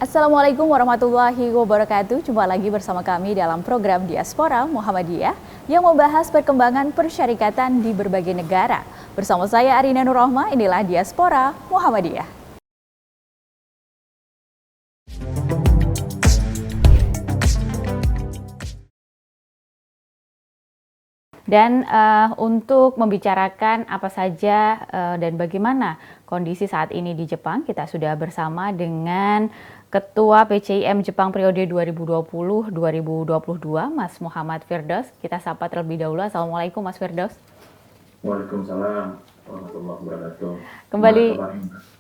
Assalamualaikum warahmatullahi wabarakatuh. Jumpa lagi bersama kami dalam program Diaspora Muhammadiyah yang membahas perkembangan persyarikatan di berbagai negara. Bersama saya Arina Nurrohma, inilah Diaspora Muhammadiyah. Dan untuk membicarakan apa saja dan bagaimana kondisi saat ini di Jepang, kita sudah bersama dengan Ketua PCIM Jepang periode 2020-2022, Mas Muhammad Firdaus. Kita sapa terlebih dahulu. Assalamualaikum Mas Firdaus. Waalaikumsalam warahmatullahi wabarakatuh. Kembali,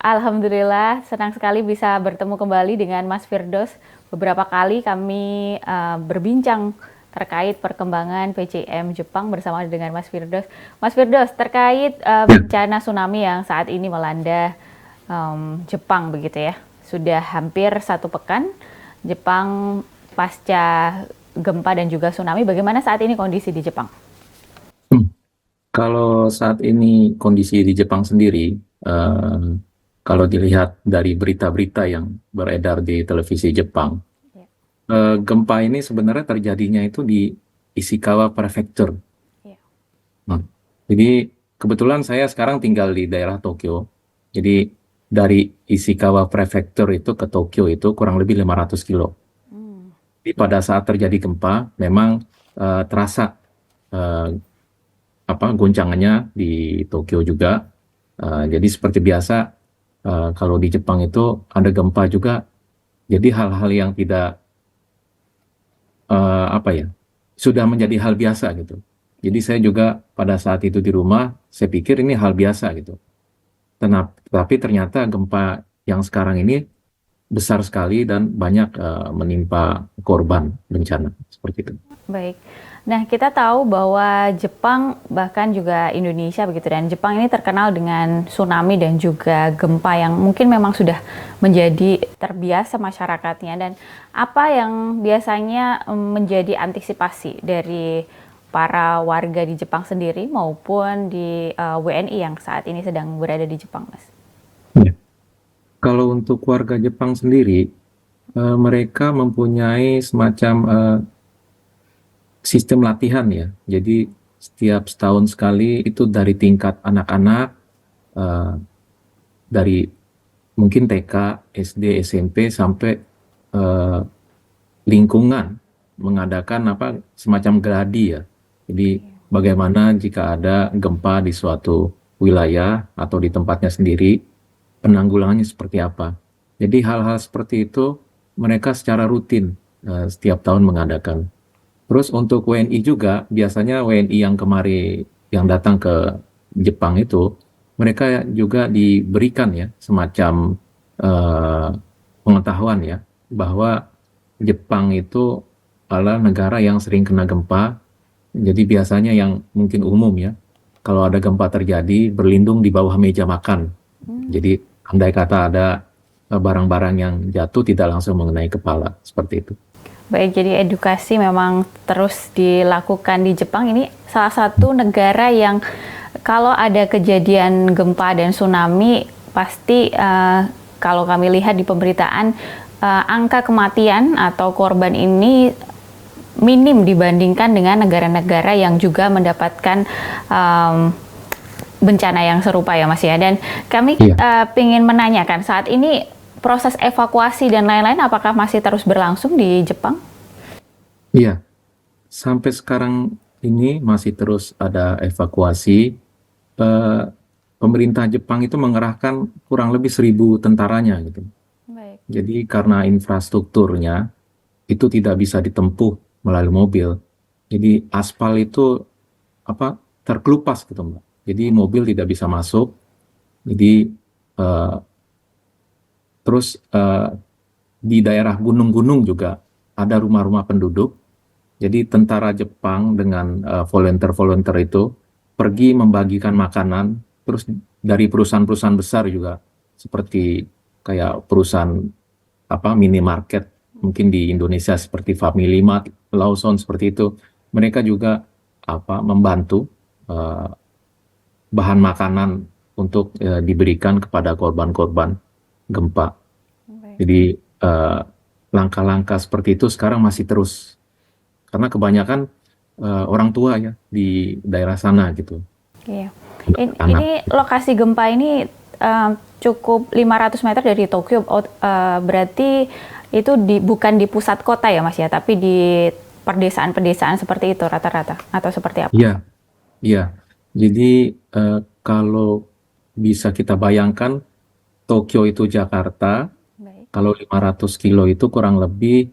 alhamdulillah senang sekali bisa bertemu kembali dengan Mas Firdaus. Beberapa kali kami berbincang terkait perkembangan PCM Jepang bersama dengan Mas Firdaus. Mas Firdaus, terkait bencana tsunami yang saat ini melanda Jepang begitu ya. Sudah hampir 1 pekan Jepang pasca gempa dan juga tsunami. Bagaimana saat ini kondisi di Jepang? Kalau saat ini kondisi di Jepang sendiri, kalau dilihat dari berita-berita yang beredar di televisi Jepang, gempa ini sebenarnya terjadinya itu di Ishikawa Prefecture. Nah, jadi kebetulan saya sekarang tinggal di daerah Tokyo. Jadi dari Ishikawa Prefecture itu ke Tokyo itu kurang lebih 500 kilo. Jadi pada saat terjadi gempa, memang terasa goncangannya di Tokyo juga. Jadi seperti biasa, kalau di Jepang itu ada gempa juga. Jadi hal-hal yang tidak sudah menjadi hal biasa gitu. Jadi saya juga pada saat itu di rumah, saya pikir ini hal biasa gitu. Tapi ternyata gempa yang sekarang ini besar sekali dan banyak menimpa korban bencana seperti itu. Baik. Nah, kita tahu bahwa Jepang bahkan juga Indonesia begitu, dan Jepang ini terkenal dengan tsunami dan juga gempa yang mungkin memang sudah menjadi terbiasa masyarakatnya. Dan apa yang biasanya menjadi antisipasi dari para warga di Jepang sendiri maupun di WNI yang saat ini sedang berada di Jepang, Mas? Ya. Kalau untuk warga Jepang sendiri, mereka mempunyai semacam sistem latihan ya. Jadi setiap setahun sekali itu dari tingkat anak-anak, dari mungkin TK, SD, SMP sampai lingkungan mengadakan semacam gladi ya. Jadi bagaimana jika ada gempa di suatu wilayah atau di tempatnya sendiri, penanggulangannya seperti apa. Jadi hal-hal seperti itu mereka secara rutin setiap tahun mengadakan. Terus untuk WNI juga, biasanya WNI yang yang datang ke Jepang itu, mereka juga diberikan ya semacam pengetahuan ya, bahwa Jepang itu adalah negara yang sering kena gempa. Jadi biasanya yang mungkin umum ya, kalau ada gempa terjadi, berlindung di bawah meja makan. Jadi andai kata ada barang-barang yang jatuh tidak langsung mengenai kepala, seperti itu. Baik, jadi edukasi memang terus dilakukan di Jepang. Ini salah satu negara yang kalau ada kejadian gempa dan tsunami, pasti kalau kami lihat di pemberitaan, angka kematian atau korban ini minim dibandingkan dengan negara-negara yang juga mendapatkan bencana yang serupa ya Mas ya. Dan kami ingin menanyakan saat ini proses evakuasi dan lain-lain apakah masih terus berlangsung di Jepang? Iya, sampai sekarang ini masih terus ada evakuasi. Pemerintah Jepang itu mengerahkan kurang lebih 1.000 tentaranya gitu. Baik. Jadi karena infrastrukturnya itu tidak bisa ditempuh melalui mobil. Jadi aspal itu terkelupas gitu Mbak. Jadi mobil tidak bisa masuk. Jadi terus di daerah gunung-gunung juga ada rumah-rumah penduduk. Jadi tentara Jepang dengan volunteer-volunteer itu pergi membagikan makanan. Terus dari perusahaan-perusahaan besar juga, seperti kayak perusahaan minimarket mungkin di Indonesia seperti Family Mart, Lawson seperti itu. Mereka juga membantu bahan makanan untuk diberikan kepada korban-korban gempa. Baik. Jadi eh, langkah-langkah seperti itu sekarang masih terus karena kebanyakan orang tua ya di daerah sana gitu. Iya. Anak. Ini lokasi gempa ini cukup 500 meter dari Tokyo. Berarti itu bukan di pusat kota ya Mas ya, tapi di perdesaan-perdesaan seperti itu rata-rata atau seperti apa? Iya, iya. Jadi kalau bisa kita bayangkan Tokyo itu Jakarta, Baik. kalau 500 kilo itu kurang lebih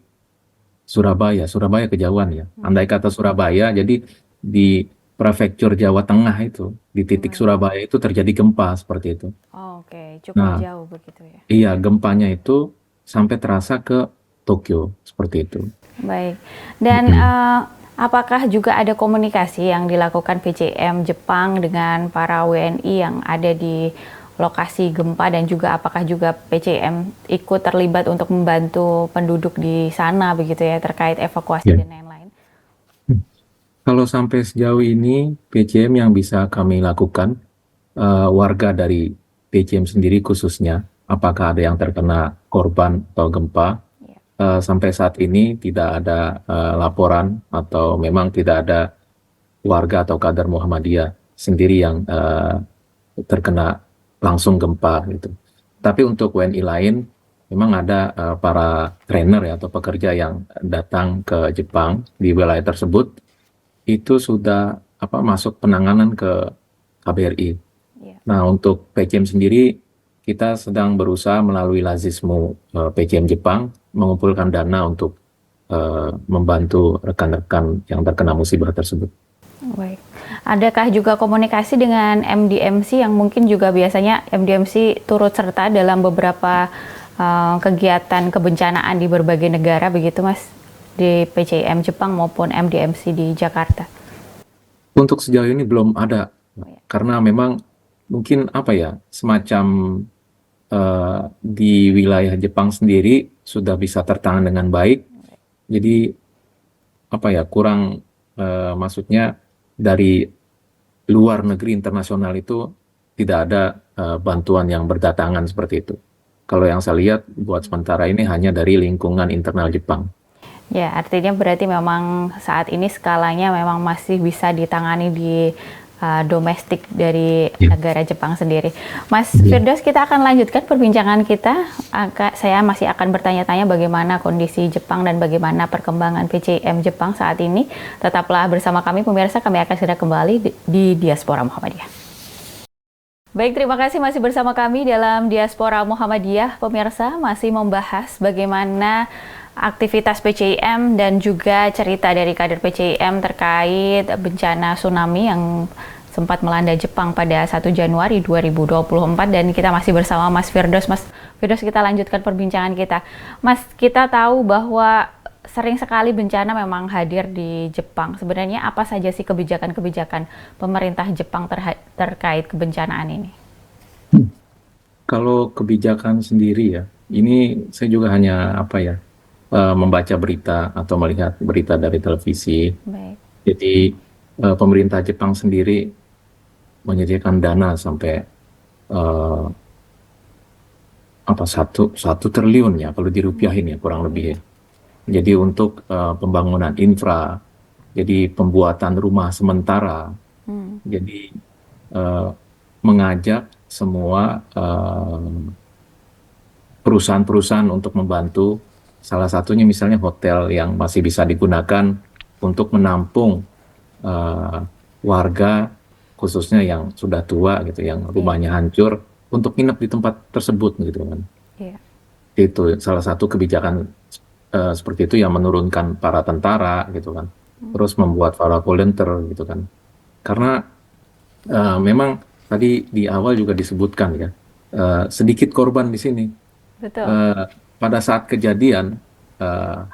Surabaya. Surabaya kejauhan ya. Andai kata Surabaya, jadi di prefektur Jawa Tengah itu, di titik Baik. Surabaya itu terjadi gempa seperti itu. Oke, cukup Nah, jauh begitu ya. iya gempanya itu sampai terasa ke Tokyo seperti itu. Baik. Dan Mm. apakah juga ada komunikasi yang dilakukan PJM Jepang dengan para WNI yang ada di lokasi gempa dan juga apakah juga PJM ikut terlibat untuk membantu penduduk di sana begitu ya terkait evakuasi Ya. dan lain-lain? Kalau sampai sejauh ini PCM yang bisa kami lakukan, warga dari PCM sendiri khususnya, apakah ada yang terkena korban atau gempa, Ya. sampai saat ini tidak ada laporan atau memang tidak ada warga atau kader Muhammadiyah sendiri yang terkena langsung gempa gitu. Tapi untuk WNI lain, memang ada para trainer ya atau pekerja yang datang ke Jepang di wilayah tersebut itu sudah masuk penanganan ke KBRI. Ya. Nah, untuk PCM sendiri kita sedang berusaha melalui Lazismu PCM Jepang mengumpulkan dana untuk membantu rekan-rekan yang terkena musibah tersebut. Baik. Adakah juga komunikasi dengan MDMC yang mungkin juga biasanya MDMC turut serta dalam beberapa kegiatan kebencanaan di berbagai negara begitu Mas, di PCM Jepang maupun MDMC di Jakarta? Untuk sejauh ini belum ada, Oh, ya. karena memang mungkin semacam di wilayah Jepang sendiri sudah bisa tertangani dengan baik, jadi kurang maksudnya dari luar negeri internasional itu tidak ada bantuan yang berdatangan seperti itu. Kalau yang saya lihat buat sementara ini hanya dari lingkungan internal Jepang. Ya, artinya berarti memang saat ini skalanya memang masih bisa ditangani di domestik dari Ya. negara Jepang sendiri. Mas Ya. Firdaus, kita akan lanjutkan perbincangan kita. Saya masih akan bertanya-tanya bagaimana kondisi Jepang dan bagaimana perkembangan PCM Jepang saat ini. Tetaplah bersama kami pemirsa, kami akan segera kembali di Diaspora Muhammadiyah. Baik, terima kasih masih bersama kami dalam Diaspora Muhammadiyah. Pemirsa masih membahas bagaimana aktivitas PCM dan juga cerita dari kader PCM terkait bencana tsunami yang sempat melanda Jepang pada 1 Januari 2024 dan kita masih bersama Mas Firdaus. Mas Firdaus, kita lanjutkan perbincangan kita. Mas, kita tahu bahwa sering sekali bencana memang hadir di Jepang. Sebenarnya apa saja sih kebijakan-kebijakan pemerintah Jepang terkait kebencanaan ini? Kalau kebijakan sendiri ya, ini saya juga hanya membaca berita atau melihat berita dari televisi. Baik. Jadi pemerintah Jepang sendiri menyediakan dana sampai eh, 1 triliun ya kalau dirupiahin ya kurang lebih ya. Jadi untuk pembangunan infra, jadi pembuatan rumah sementara, jadi eh, mengajak semua perusahaan-perusahaan untuk membantu. Salah satunya misalnya hotel yang masih bisa digunakan untuk menampung eh, warga khususnya yang sudah tua gitu, yang rumahnya hancur untuk nginep di tempat tersebut gitu kan. Iya. Itu salah satu kebijakan seperti itu yang menurunkan para tentara gitu kan. Terus membuat para volunteer gitu kan. Karena memang tadi di awal juga disebutkan ya, sedikit korban di sini. Betul. Pada saat kejadian,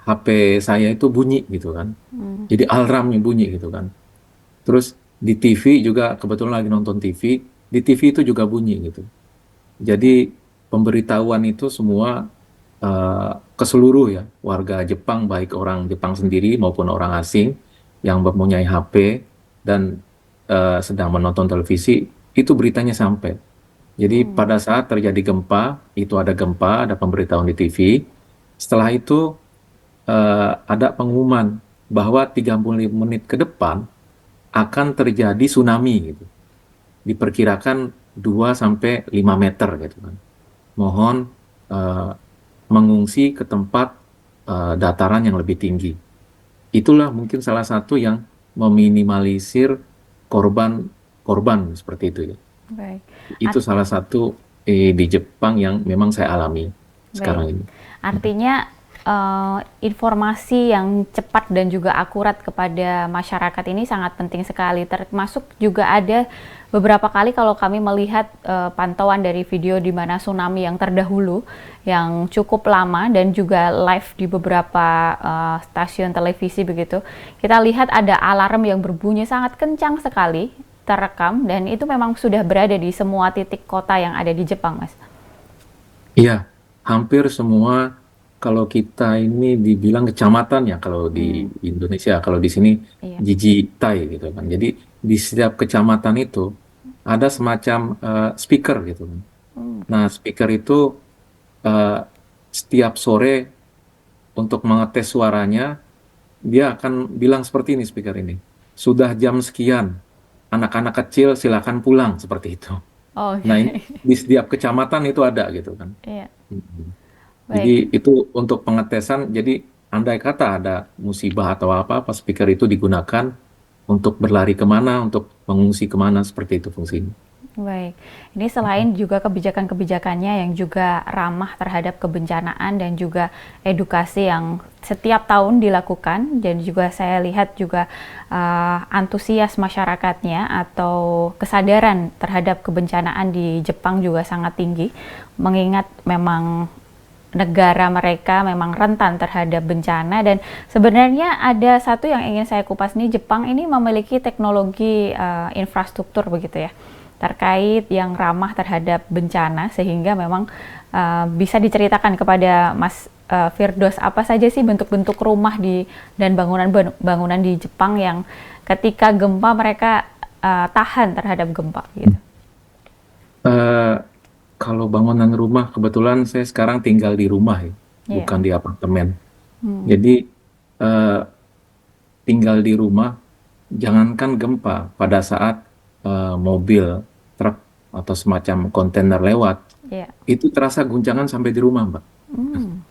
HP saya itu bunyi gitu kan. Jadi alarmnya bunyi gitu kan. Terus di TV juga kebetulan lagi nonton TV, di TV itu juga bunyi gitu. Jadi pemberitahuan itu semua ke seluruh ya warga Jepang, baik orang Jepang sendiri maupun orang asing yang mempunyai HP dan sedang menonton televisi, itu beritanya sampai. Jadi pada saat terjadi gempa, itu ada gempa, ada pemberitahuan di TV, Setelah itu ada pengumuman bahwa 35 menit ke depan akan terjadi tsunami gitu. Diperkirakan 2 sampai 5 meter gitu kan. Mohon eh, mengungsi ke tempat dataran yang lebih tinggi. Itulah mungkin salah satu yang meminimalisir korban korban seperti itu ya. Baik. Itu salah satu di Jepang yang memang saya alami Baik, sekarang ini. artinya informasi yang cepat dan juga akurat kepada masyarakat ini sangat penting sekali. Termasuk juga ada beberapa kali kalau kami melihat pantauan dari video di mana tsunami yang terdahulu, yang cukup lama dan juga live di beberapa stasiun televisi begitu, kita lihat ada alarm yang berbunyi sangat kencang sekali, terekam, dan itu memang sudah berada di semua titik kota yang ada di Jepang, Mas. Iya, hampir semua kalau kita ini dibilang kecamatan ya kalau di Hmm, Indonesia, kalau di sini iya. Jijitai gitu kan. Jadi di setiap kecamatan itu ada semacam speaker gitu kan. Hmm. Nah, speaker itu eh, setiap sore untuk mengetes suaranya, dia akan bilang seperti ini speaker ini. Sudah jam sekian, anak-anak kecil silakan pulang seperti itu. Oh, Nah, ini di setiap kecamatan itu ada gitu kan. iya. Mhm. Jadi Baik. itu untuk pengetesan. Jadi andai kata ada musibah atau apa-apa, speaker itu digunakan untuk berlari kemana, untuk mengungsi kemana, seperti itu fungsinya. Baik, ini selain juga kebijakan-kebijakannya yang juga ramah terhadap kebencanaan dan juga edukasi yang setiap tahun dilakukan, dan juga saya lihat juga antusias masyarakatnya atau kesadaran terhadap kebencanaan di Jepang juga sangat tinggi, mengingat memang negara mereka memang rentan terhadap bencana. Dan sebenarnya ada satu yang ingin saya kupas nih, Jepang ini memiliki teknologi infrastruktur begitu ya, terkait yang ramah terhadap bencana, sehingga memang bisa diceritakan kepada Mas Firdos apa saja sih bentuk-bentuk rumah dan bangunan di Jepang yang ketika gempa mereka tahan terhadap gempa gitu. Eh, Kalau bangunan rumah, kebetulan saya sekarang tinggal di rumah ya, Iya. bukan di apartemen. Hmm. Jadi eh, tinggal di rumah, jangankan gempa, pada saat mobil, truk, atau semacam kontainer lewat, Iya. itu terasa guncangan sampai di rumah, Mbak. Hmm.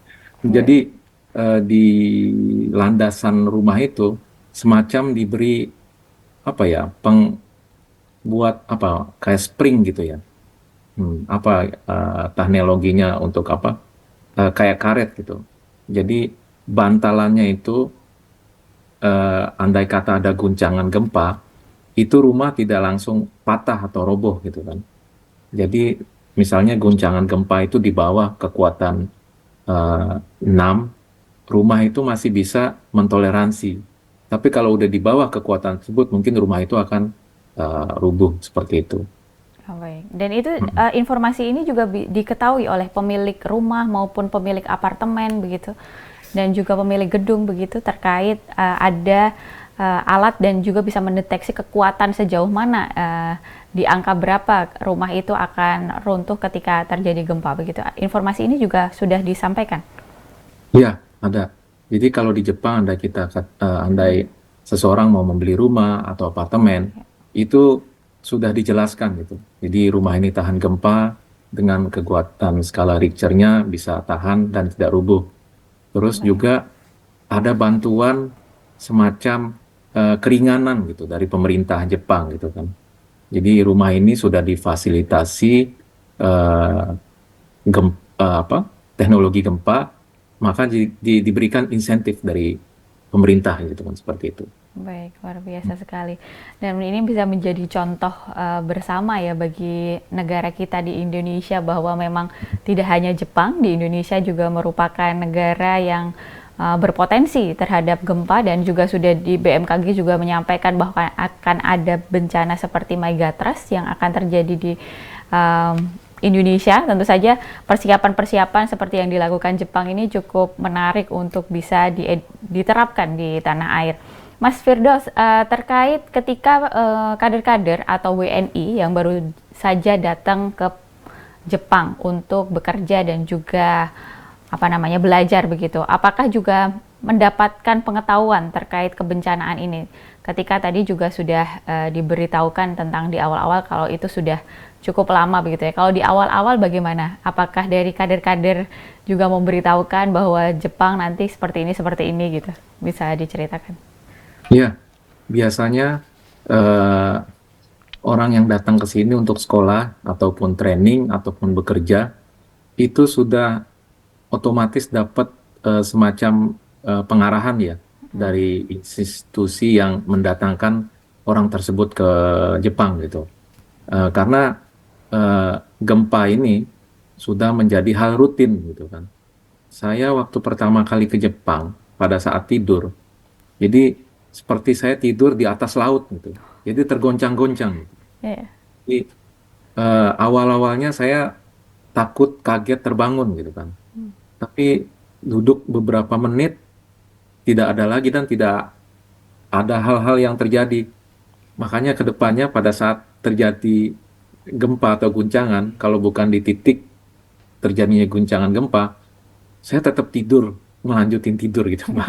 Jadi Baik. di landasan rumah itu semacam diberi apa ya, buat apa kayak spring gitu ya. Apa teknologinya untuk apa? Kayak karet gitu. Jadi bantalannya itu andai kata ada guncangan gempa, itu rumah tidak langsung patah atau roboh gitu kan. Jadi misalnya guncangan gempa itu di bawah kekuatan 6, rumah itu masih bisa mentoleransi. Tapi kalau udah di bawah kekuatan tersebut, mungkin rumah itu akan rubuh seperti itu. Oh, baik. Dan itu Mm. informasi ini juga diketahui oleh pemilik rumah maupun pemilik apartemen begitu, dan juga pemilik gedung begitu, terkait ada alat dan juga bisa mendeteksi kekuatan sejauh mana, di angka berapa rumah itu akan runtuh ketika terjadi gempa begitu. Informasi ini juga sudah disampaikan. Ya, ada. Jadi kalau di Jepang, andai seseorang mau membeli rumah atau apartemen, itu sudah dijelaskan gitu. Jadi rumah ini tahan gempa dengan kekuatan skala Richternya bisa tahan dan tidak rubuh. Terus Baik. juga ada bantuan semacam keringanan gitu dari pemerintah Jepang gitu kan. Jadi rumah ini sudah difasilitasi eh, apa teknologi gempa, maka diberikan insentif dari pemerintah gitu kan seperti itu. Baik, luar biasa sekali. Dan ini bisa menjadi contoh bersama ya bagi negara kita di Indonesia, bahwa memang tidak hanya Jepang, di Indonesia juga merupakan negara yang berpotensi terhadap gempa, dan juga sudah di BMKG juga menyampaikan bahwa akan ada bencana seperti megatrust yang akan terjadi di Indonesia. Tentu saja persiapan-persiapan seperti yang dilakukan Jepang ini cukup menarik untuk bisa diterapkan di tanah air. Mas Firdos, terkait ketika kader-kader atau WNI yang baru saja datang ke Jepang untuk bekerja dan juga apa namanya belajar begitu. Apakah juga mendapatkan pengetahuan terkait kebencanaan ini? Ketika tadi juga sudah diberitahukan tentang di awal-awal kalau itu sudah cukup lama begitu ya. Kalau di awal-awal bagaimana? Apakah dari kader-kader juga memberitahukan bahwa Jepang nanti seperti ini gitu? Bisa diceritakan? Iya, biasanya eh, orang yang datang ke sini untuk sekolah ataupun training ataupun bekerja itu sudah otomatis dapat semacam pengarahan ya dari institusi yang mendatangkan orang tersebut ke Jepang gitu. Karena gempa ini sudah menjadi hal rutin gitu kan. Saya waktu pertama kali ke Jepang pada saat tidur, jadi seperti saya tidur di atas laut gitu. Jadi tergoncang-goncang gitu. Iya. Jadi awal-awalnya saya takut, kaget, terbangun gitu kan. Tapi duduk beberapa menit tidak ada lagi dan tidak ada hal-hal yang terjadi. Makanya ke depannya pada saat terjadi gempa atau guncangan, kalau bukan di titik terjadinya guncangan gempa, saya tetap tidur, melanjutin tidur gitu, Mbak.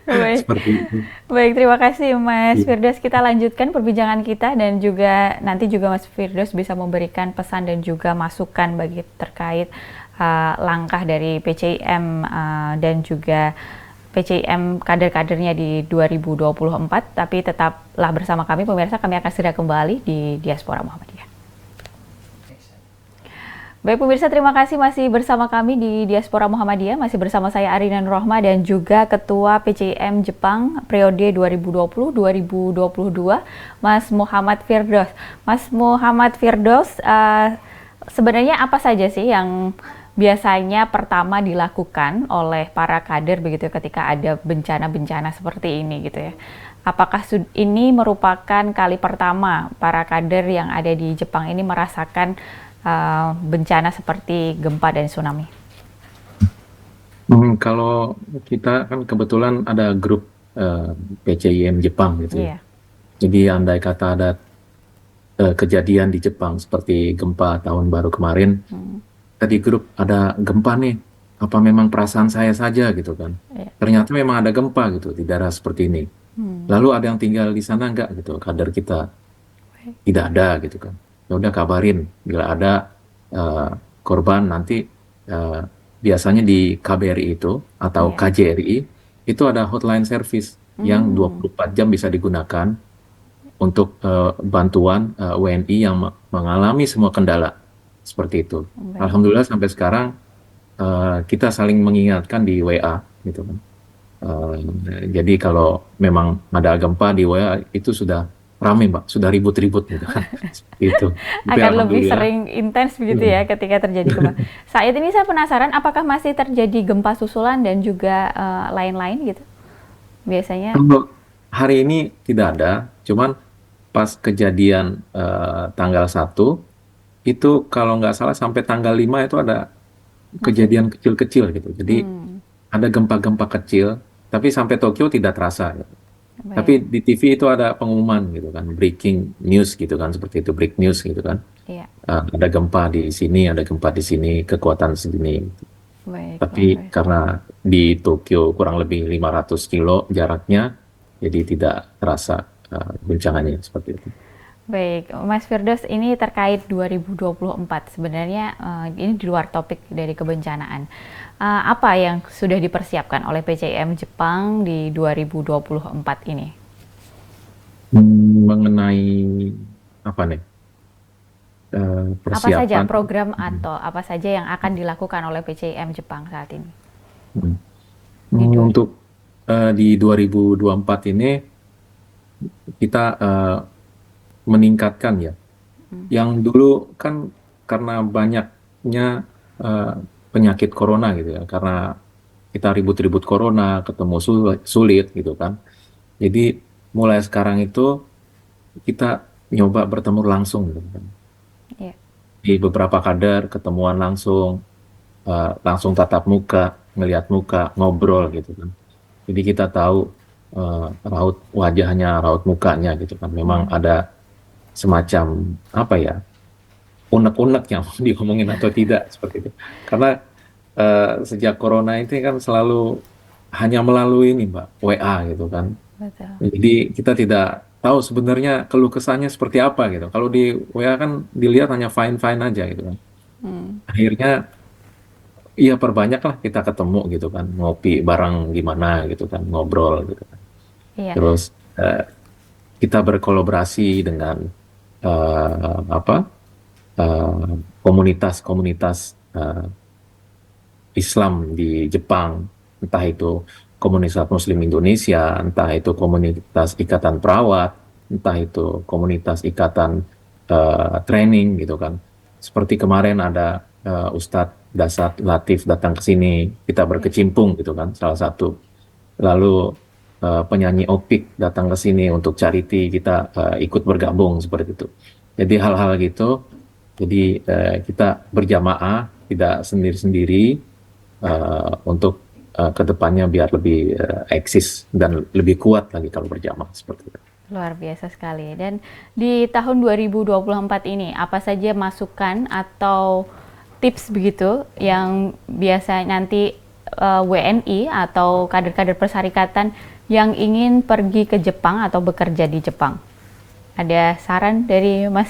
Baik. Seperti itu. Baik, terima kasih Mas Iya. Firdaus. Kita lanjutkan perbincangan kita dan juga nanti juga Mas Firdaus bisa memberikan pesan dan juga masukan bagi terkait langkah dari PCIM dan juga PCIM kader-kadernya di 2024. Tapi tetaplah bersama kami pemirsa, kami akan segera kembali di Diaspora Muhammadiyah. Baik pemirsa, terima kasih masih bersama kami di Diaspora Muhammadiyah. Masih bersama saya Arina Nurrohma dan juga Ketua PCIM Jepang periode 2020-2022, Mas Muhammad Firdaus. Mas Muhammad Firdaus, sebenarnya apa saja sih yang biasanya pertama dilakukan oleh para kader begitu ketika ada bencana-bencana seperti ini gitu ya? Apakah ini merupakan kali pertama para kader yang ada di Jepang ini merasakan bencana seperti gempa dan tsunami? Kalau kita kan kebetulan ada grup PCIM Jepang gitu ya. Iya. Jadi andai kata ada kejadian di Jepang seperti gempa tahun baru kemarin, tadi grup ada gempa nih, apa memang perasaan saya saja gitu kan? Iya. Ternyata memang ada gempa gitu di daerah seperti ini. Lalu ada yang tinggal di sana enggak gitu, kader kita? Tidak ada gitu kan. Ya udah kabarin bila ada korban nanti biasanya di KBRI itu atau Iya. KJRI itu ada hotline service yang 24 jam bisa digunakan untuk bantuan WNI yang mengalami semua kendala seperti itu. Baik. Alhamdulillah sampai sekarang kita saling mengingatkan di WA gitu kan. Jadi kalau memang ada gempa di WA itu sudah rame Mbak, sudah ribut-ribut gitu kan. Seperti itu. Tapi Akan lebih alhamdulillah. sering intens begitu ya ketika terjadi gempa. Saat ini saya penasaran apakah masih terjadi gempa susulan dan juga lain-lain gitu? Biasanya. Kalau hari ini tidak ada, cuman pas kejadian tanggal 1 itu kalau nggak salah sampai tanggal 5 itu ada kejadian kecil-kecil gitu. Jadi ada gempa-gempa kecil, tapi sampai Tokyo tidak terasa. Gitu. Tapi Baik. di TV itu ada pengumuman gitu kan, breaking news gitu kan, seperti itu break news gitu kan. Iya. Ada gempa di sini, ada gempa di sini, kekuatan segini. Baik, Tapi Mas. karena di Tokyo kurang lebih 500 kilo jaraknya, jadi tidak terasa guncangannya seperti itu. Baik, Mas Firdaus, ini terkait 2024. Sebenarnya ini di luar topik dari kebencanaan. Apa yang sudah dipersiapkan oleh PCIM Jepang di 2024 ini? Mengenai apa nih Apa saja persiapan program atau apa saja yang akan dilakukan oleh PCIM Jepang saat ini? Hmm. Di dua- Untuk di 2024 ini kita meningkatkan ya. Yang dulu kan karena banyaknya eh, penyakit corona gitu ya, karena kita ribut-ribut corona, ketemu sulit gitu kan. Jadi mulai sekarang itu kita nyoba bertemu langsung gitu kan. Iya. Di beberapa kader ketemuan langsung, langsung tatap muka, ngelihat muka, ngobrol gitu kan. Jadi kita tahu raut wajahnya, raut mukanya gitu kan. Memang ada semacam apa ya, unek-unek yang mau diomongin atau tidak seperti itu. Karena sejak corona ini kan selalu hanya melalui ini Mbak, WA gitu kan. Betul. Jadi kita tidak tahu sebenarnya keluh kesahnya seperti apa gitu. Kalau di WA kan dilihat hanya fine-fine aja gitu kan. Hmm. Akhirnya ya perbanyaklah kita ketemu gitu kan, ngopi bareng gimana gitu kan, ngobrol gitu kan. Iya. Terus eh, kita berkolaborasi dengan apa komunitas-komunitas Islam di Jepang, entah itu komunitas Muslim Indonesia, entah itu komunitas Ikatan Perawat, entah itu komunitas Ikatan Training gitu kan. Seperti kemarin ada Ustadz Dasat Latif datang ke sini, kita Iya. berkecimpung gitu kan, salah satu. Lalu penyanyi Opik datang ke sini untuk charity, kita ikut bergabung seperti itu. Jadi hal-hal gitu, jadi kita berjamaah, tidak sendiri-sendiri untuk kedepannya biar lebih eksis dan lebih kuat lagi kalau berjamaah seperti itu. Luar biasa sekali. Dan di tahun 2024 ini, apa saja masukan atau tips begitu yang biasa nanti WNI atau kader-kader persyarikatan yang ingin pergi ke Jepang atau bekerja di Jepang? Ada saran dari Mas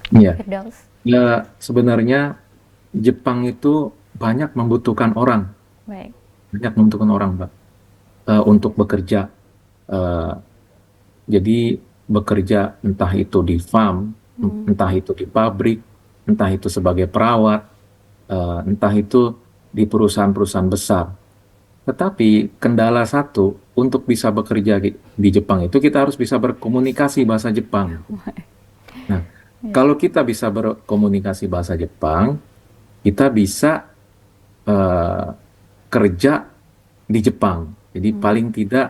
Iya, Firdaus? ya sebenarnya Jepang itu Baik. banyak membutuhkan orang, Mbak, untuk bekerja. Eh, jadi bekerja entah itu di farm, Hmm. entah itu di pabrik, entah itu sebagai perawat, entah itu di perusahaan-perusahaan besar. Tetapi kendala satu untuk bisa bekerja di Jepang itu kita harus bisa berkomunikasi bahasa Jepang. Nah, Ya. kalau kita bisa berkomunikasi bahasa Jepang, kita bisa eh, kerja di Jepang. Jadi Hmm. paling tidak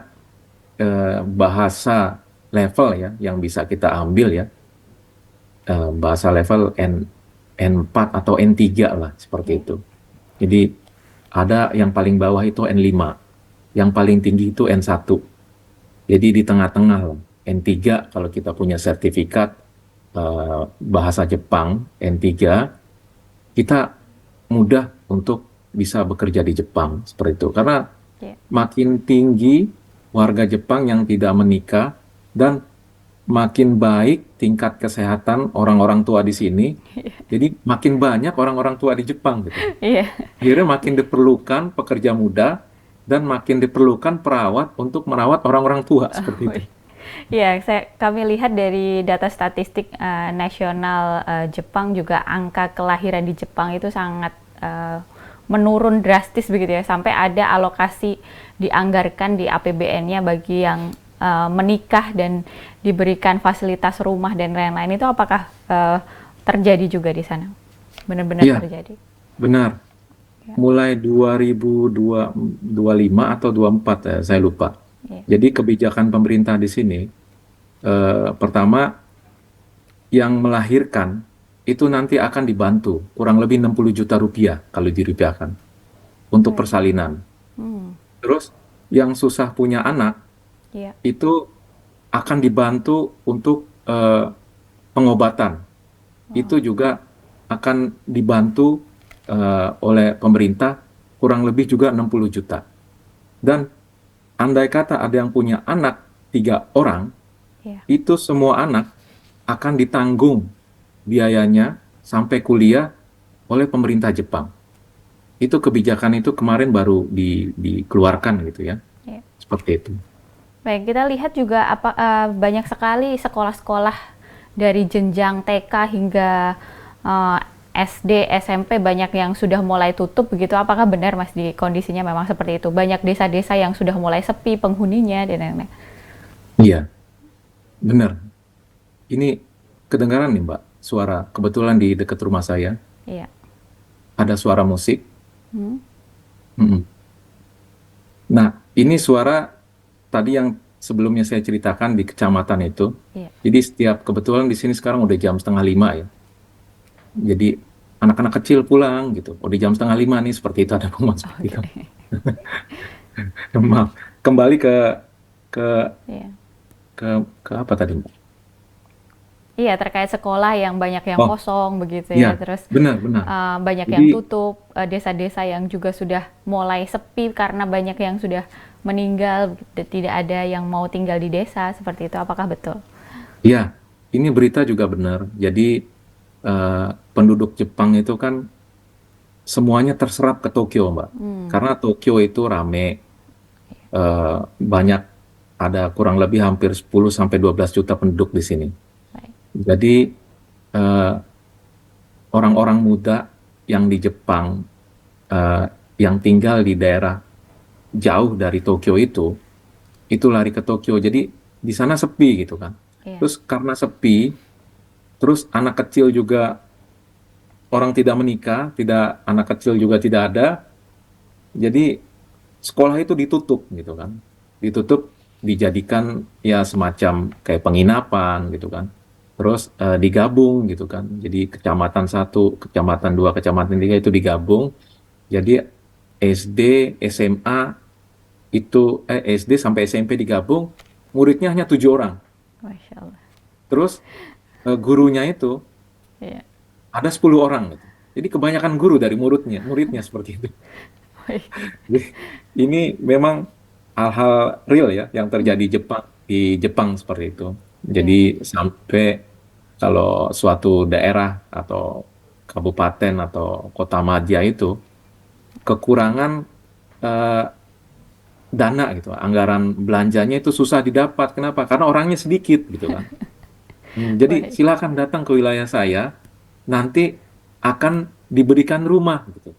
bahasa level ya yang bisa kita ambil ya, bahasa level N4 atau N3 lah seperti Ya. itu. Jadi ada yang paling bawah itu N5, yang paling tinggi itu N1. Jadi di tengah-tengah lah. N3 kalau kita punya sertifikat bahasa Jepang N3, kita mudah untuk bisa bekerja di Jepang seperti itu. Karena Ya. makin tinggi warga Jepang yang tidak menikah dan makin baik tingkat kesehatan orang-orang tua di sini, jadi makin banyak orang-orang tua di Jepang gitu. Iya. Akhirnya makin diperlukan pekerja muda dan makin diperlukan perawat untuk merawat orang-orang tua seperti itu. Ya, kami lihat dari data statistik nasional Jepang juga angka kelahiran di Jepang itu sangat menurun drastis begitu ya, sampai ada alokasi dianggarkan di APBN-nya bagi yang menikah dan diberikan fasilitas rumah dan lain-lain. Itu apakah terjadi juga di sana? Benar-benar Iya, terjadi? benar. Ya. Mulai 2025 atau 24 ya, saya lupa. Ya. Jadi kebijakan pemerintah di sini, pertama yang melahirkan itu nanti akan dibantu kurang lebih 60 juta rupiah kalau dirupiahkan untuk Baik. persalinan. Hmm. Terus yang susah punya anak Ya. itu akan dibantu untuk pengobatan. Itu Wow. juga akan dibantu oleh pemerintah kurang lebih juga 60 juta. Dan andai kata ada yang punya anak 3 orang, Ya. itu semua anak akan ditanggung biayanya sampai kuliah oleh pemerintah Jepang. Itu kebijakan itu kemarin baru dikeluarkan gitu ya, Ya. seperti itu. Baik, kita lihat juga banyak sekali sekolah-sekolah dari jenjang TK hingga SD, SMP banyak yang sudah mulai tutup begitu. Apakah benar Mas di kondisinya memang seperti itu? Banyak desa-desa yang sudah mulai sepi penghuninya dan lain-lain. Iya, benar. Ini kedengaran nih Mbak, suara kebetulan di dekat rumah saya Iya. ada suara musik. Hmm. Mm-mm. Nah, ini suara tadi yang sebelumnya saya ceritakan di kecamatan itu. Iya. Jadi setiap kebetulan di sini sekarang udah jam setengah 5 ya. Jadi anak-anak kecil pulang gitu. Udah jam setengah 5 nih seperti itu ada pengumuman seperti Oke. itu. Maaf. Kembali ke ke Iya. ke ke apa tadi Mbak? Iya, terkait sekolah yang banyak yang Oh, kosong begitu iya, ya, terus benar-benar. banyak Jadi yang tutup, desa-desa yang juga sudah mulai sepi karena banyak yang sudah meninggal, tidak ada yang mau tinggal di desa, seperti itu. Apakah betul? ya, ini berita juga benar. Jadi eh, penduduk Jepang itu kan semuanya terserap ke Tokyo, Mbak. Karena Tokyo itu rame, banyak, ada kurang lebih hampir 10 sampai 12 juta penduduk di sini. Baik. Jadi eh, orang-orang muda yang di Jepang, eh, yang tinggal di daerah jauh dari Tokyo itu lari ke Tokyo. Jadi di sana sepi gitu kan. Iya. Terus karena sepi, terus anak kecil juga, orang tidak menikah, tidak, anak kecil juga tidak ada. Jadi sekolah itu ditutup gitu kan. Ditutup, dijadikan ya semacam kayak penginapan gitu kan. Terus digabung gitu kan. Jadi kecamatan satu, kecamatan dua, kecamatan tiga itu digabung. Jadi SD, SMA itu SD sampai SMP digabung, muridnya hanya 7 orang. Masya Allah. Terus gurunya itu Iya. ada 10 orang gitu. Jadi kebanyakan guru dari muridnya seperti itu. Baik. Jadi, ini memang hal-hal real ya yang terjadi di Jepang seperti itu. Iya. Jadi sampai kalau suatu daerah atau kabupaten atau kota madya itu kekurangan eh, dana gitu, anggaran belanjanya itu susah didapat. Kenapa? Karena orangnya sedikit gitu kan. Jadi Baik. silakan datang ke wilayah saya, nanti akan diberikan rumah gitu,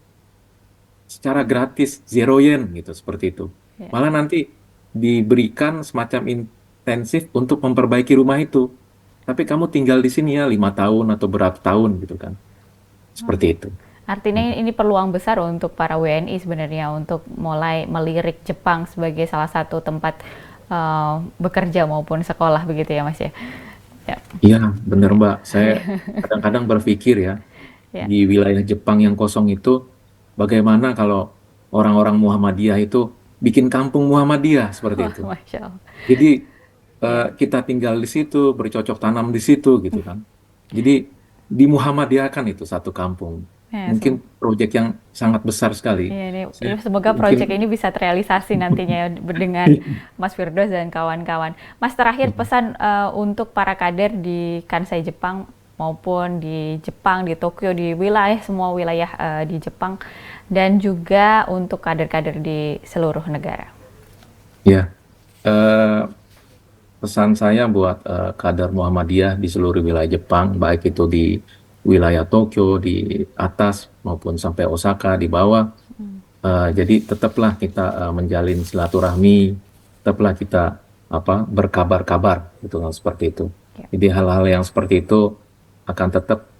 secara gratis, 0 yen gitu, seperti itu. Iya. Malah nanti diberikan semacam intensif untuk memperbaiki rumah itu. Tapi kamu tinggal di sini ya 5 tahun atau berapa tahun gitu kan, seperti Oke. itu. Artinya Hmm. ini peluang besar untuk para WNI sebenarnya untuk mulai melirik Jepang sebagai salah satu tempat bekerja maupun sekolah begitu ya Mas ya. Ya. Iya, bener Mbak. Saya Iya. kadang-kadang berpikir ya, Ya. di wilayah Jepang yang kosong itu, bagaimana kalau orang-orang Muhammadiyah itu bikin kampung Muhammadiyah seperti Wah, itu. Masya Allah. Jadi Ya. kita tinggal di situ, bercocok tanam di situ gitu kan. Jadi di Muhammadiyahkan itu satu kampung. Ya, Mungkin proyek yang sangat besar sekali. ya, Saya semoga mungkin proyek ini bisa terrealisasi nantinya dengan Mas Firdaus dan kawan-kawan. Mas, terakhir pesan untuk para kader di Kansai Jepang maupun di Jepang, di Tokyo, di wilayah, semua wilayah di Jepang, dan juga untuk kader-kader di seluruh negara. ya, eh, pesan saya buat kader Muhammadiyah di seluruh wilayah Jepang, baik itu di wilayah Tokyo, di atas maupun sampai Osaka di bawah. Jadi tetaplah kita menjalin silaturahmi, tetaplah kita berkabar-kabar gitu kan, seperti itu. Ya. Jadi hal-hal yang seperti itu akan tetap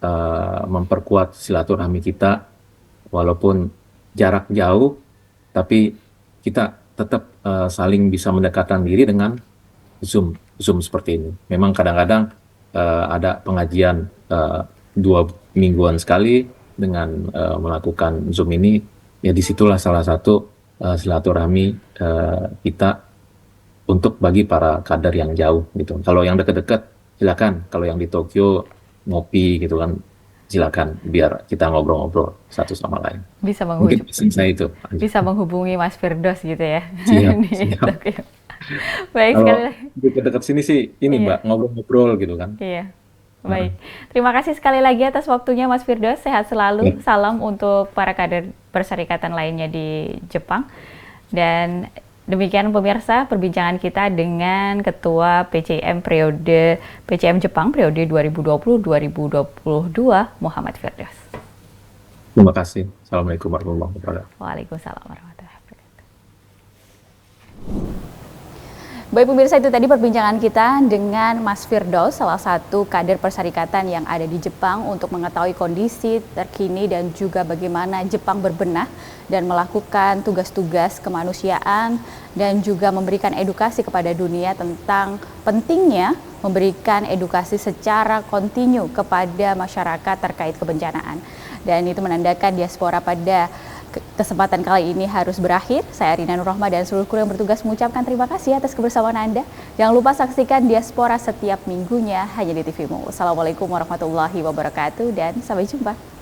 memperkuat silaturahmi kita, walaupun jarak jauh, tapi kita tetap saling bisa mendekatkan diri dengan Zoom seperti ini. Memang kadang-kadang ada pengajian 2 mingguan sekali dengan melakukan Zoom ini, ya disitulah salah satu silaturahmi kita untuk bagi para kader yang jauh gitu. Kalau yang dekat-dekat silakan, kalau yang di Tokyo ngopi gitu kan, silakan biar kita ngobrol-ngobrol satu sama lain. Bisa Mungkin menghubungi, pesan saya itu aja. bisa menghubungi Mas Firdaus gitu ya Siap, di siap. Tokyo. Baik Kalau sekali lagi. dekat-dekat sini sih ini Iya. Mbak, ngobrol-ngobrol gitu kan. Iya, Nah, baik. Terima kasih sekali lagi atas waktunya Mas Firdaus. Sehat ya, selalu. Salam untuk para kader perserikatan lainnya di Jepang. Dan demikian pemirsa perbincangan kita dengan Ketua PCM Jepang periode 2020-2022 Muhammad Firdaus. terima kasih. Assalamualaikum warahmatullahi wabarakatuh. Waalaikumsalam warahmatullahi wabarakatuh. Baik pemirsa, itu tadi perbincangan kita dengan Mas Firdaus, salah satu kader perserikatan yang ada di Jepang untuk mengetahui kondisi terkini dan juga bagaimana Jepang berbenah dan melakukan tugas-tugas kemanusiaan dan juga memberikan edukasi kepada dunia tentang pentingnya memberikan edukasi secara kontinu kepada masyarakat terkait kebencanaan. Dan itu menandakan diaspora pada kesempatan kali ini harus berakhir. Saya Rina Nurrahma dan seluruh kru yang bertugas mengucapkan terima kasih atas kebersamaan Anda. Jangan lupa saksikan Diaspora setiap minggunya hanya di TV Mu. Assalamualaikum warahmatullahi wabarakatuh dan sampai jumpa.